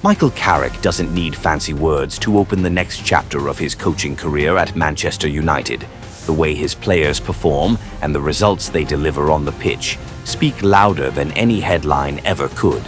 Michael Carrick doesn't need fancy words to open the next chapter of his coaching career at Manchester United. The way his players perform and the results they deliver on the pitch speak louder than any headline ever could.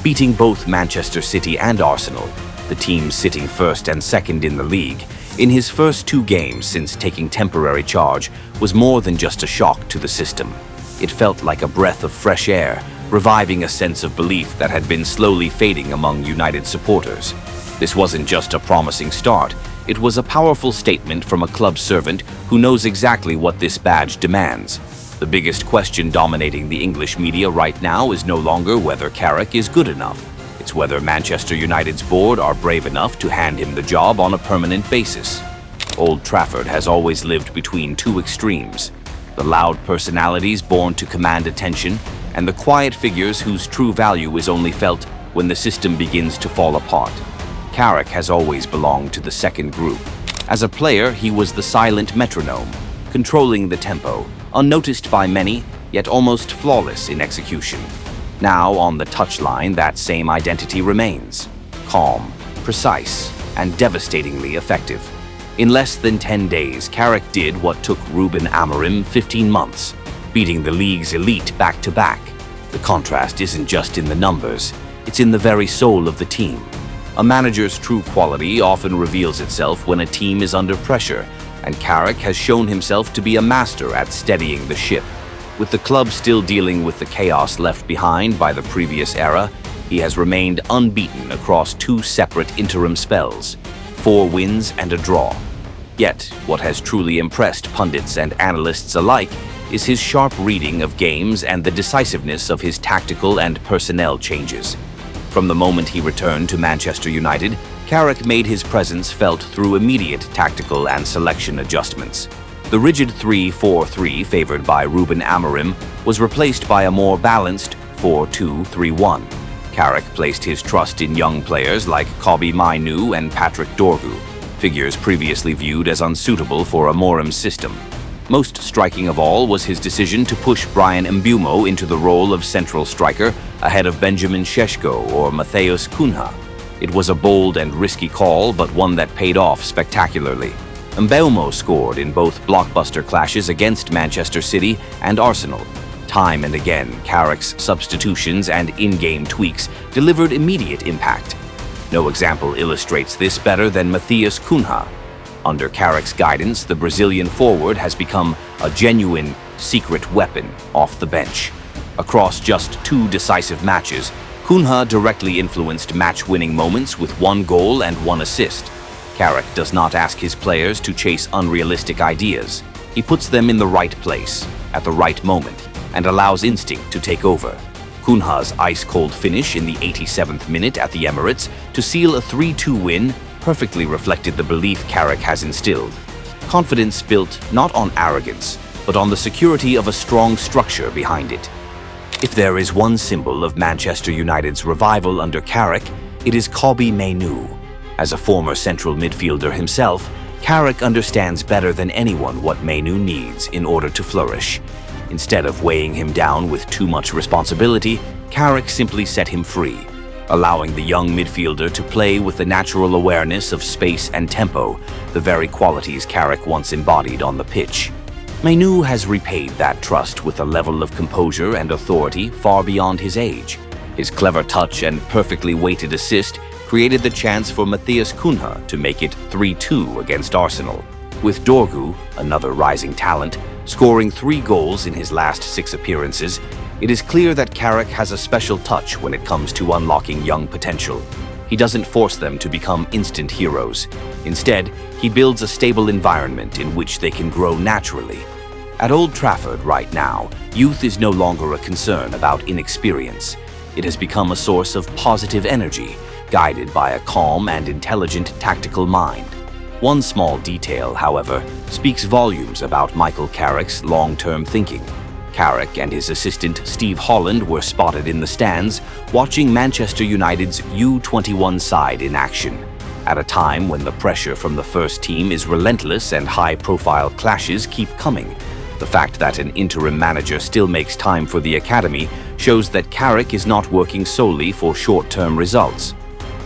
Beating both Manchester City and Arsenal, the teams sitting first and second in the league, in his first 2 games since taking temporary charge was more than just a shock to the system. It felt like a breath of fresh air, reviving a sense of belief that had been slowly fading among United supporters. This wasn't just a promising start, it was a powerful statement from a club servant who knows exactly what this badge demands. The biggest question dominating the English media right now is no longer whether Carrick is good enough. It's whether Manchester United's board are brave enough to hand him the job on a permanent basis. Old Trafford has always lived between 2 extremes: the loud personalities born to command attention, and the quiet figures whose true value is only felt when the system begins to fall apart. Carrick has always belonged to the second group. As a player, he was the silent metronome, controlling the tempo, unnoticed by many, yet almost flawless in execution. Now, on the touchline, that same identity remains: calm, precise, and devastatingly effective. In less than 10 days, Carrick did what took Ruben Amorim 15 months, beating the league's elite back-to-back. The contrast isn't just in the numbers, it's in the very soul of the team. A manager's true quality often reveals itself when a team is under pressure, and Carrick has shown himself to be a master at steadying the ship. With the club still dealing with the chaos left behind by the previous era, he has remained unbeaten across 2 separate interim spells, 4 wins and a draw. Yet, what has truly impressed pundits and analysts alike is his sharp reading of games and the decisiveness of his tactical and personnel changes. From the moment he returned to Manchester United, Carrick made his presence felt through immediate tactical and selection adjustments. The rigid 3-4-3 favored by Ruben Amorim was replaced by a more balanced 4-2-3-1. Carrick placed his trust in young players like Kobbie Mainoo and Patrick Dorgu, figures previously viewed as unsuitable for Amorim's system. Most striking of all was his decision to push Bryan Mbeumo into the role of central striker ahead of Benjamin Šeško or Matheus Cunha. It was a bold and risky call, but one that paid off spectacularly. Mbeumo scored in both blockbuster clashes against Manchester City and Arsenal. Time and again, Carrick's substitutions and in-game tweaks delivered immediate impact. No example illustrates this better than Matheus Cunha. Under Carrick's guidance, the Brazilian forward has become a genuine secret weapon off the bench. Across just 2 decisive matches, Cunha directly influenced match-winning moments with 1 goal and 1 assist. Carrick does not ask his players to chase unrealistic ideas. He puts them in the right place, at the right moment, and allows instinct to take over. Cunha's ice-cold finish in the 87th minute at the Emirates to seal a 3-2 win perfectly reflected the belief Carrick has instilled. Confidence built not on arrogance, but on the security of a strong structure behind it. If there is one symbol of Manchester United's revival under Carrick, it is Kobbie Mainoo. As a former central midfielder himself, Carrick understands better than anyone what Mainoo needs in order to flourish. Instead of weighing him down with too much responsibility, Carrick simply set him free, allowing the young midfielder to play with the natural awareness of space and tempo, the very qualities Carrick once embodied on the pitch. Mainoo has repaid that trust with a level of composure and authority far beyond his age. His clever touch and perfectly weighted assist created the chance for Matheus Cunha to make it 3-2 against Arsenal, with Dorgu, another rising talent, scoring 3 goals in his last 6 appearances. It is clear that Carrick has a special touch when it comes to unlocking young potential. He doesn't force them to become instant heroes. Instead, he builds a stable environment in which they can grow naturally. At Old Trafford right now, youth is no longer a concern about inexperience. It has become a source of positive energy, guided by a calm and intelligent tactical mind. One small detail, however, speaks volumes about Michael Carrick's long-term thinking. Carrick and his assistant Steve Holland were spotted in the stands watching Manchester United's U21 side in action. At a time when the pressure from the first team is relentless and high-profile clashes keep coming, the fact that an interim manager still makes time for the academy shows that Carrick is not working solely for short-term results.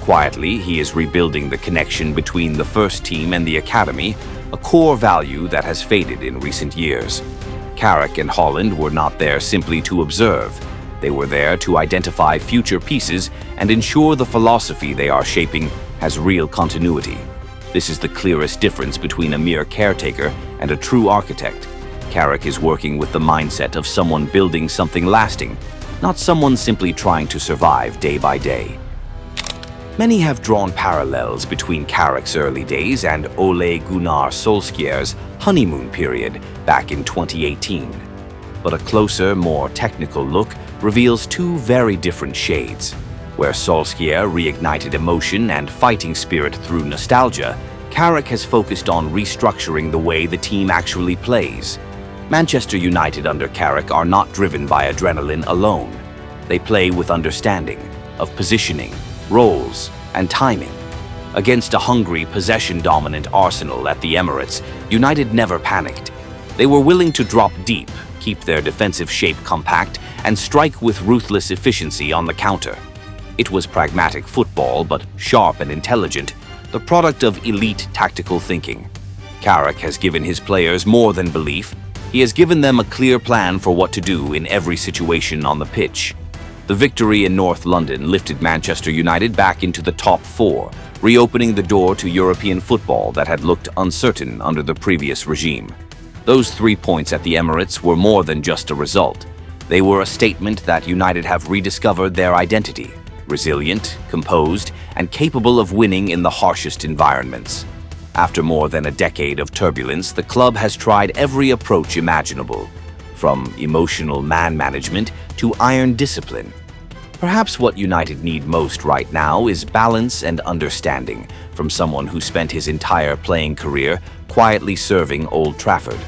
Quietly, he is rebuilding the connection between the first team and the academy, a core value that has faded in recent years. Carrick and Holland were not there simply to observe. They were there to identify future pieces and ensure the philosophy they are shaping has real continuity. This is the clearest difference between a mere caretaker and a true architect. Carrick is working with the mindset of someone building something lasting, not someone simply trying to survive day by day. Many have drawn parallels between Carrick's early days and Ole Gunnar Solskjaer's honeymoon period back in 2018. But a closer, more technical look reveals two very different shades. Where Solskjaer reignited emotion and fighting spirit through nostalgia, Carrick has focused on restructuring the way the team actually plays. Manchester United under Carrick are not driven by adrenaline alone. They play with understanding of positioning, roles, and timing. Against a hungry, possession-dominant Arsenal at the Emirates, United never panicked. They were willing to drop deep, keep their defensive shape compact, and strike with ruthless efficiency on the counter. It was pragmatic football, but sharp and intelligent, the product of elite tactical thinking. Carrick has given his players more than belief. He has given them a clear plan for what to do in every situation on the pitch. The victory in North London lifted Manchester United back into the top four, reopening the door to European football that had looked uncertain under the previous regime. Those 3 points at the Emirates were more than just a result. They were a statement that United have rediscovered their identity, resilient, composed, and capable of winning in the harshest environments. After more than a decade of turbulence, the club has tried every approach imaginable, from emotional man management to iron discipline. Perhaps what United need most right now is balance and understanding from someone who spent his entire playing career quietly serving Old Trafford.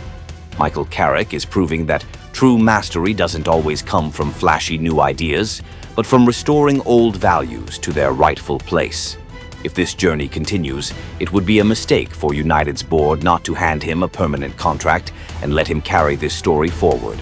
Michael Carrick is proving that true mastery doesn't always come from flashy new ideas, but from restoring old values to their rightful place. If this journey continues, it would be a mistake for United's board not to hand him a permanent contract and let him carry this story forward.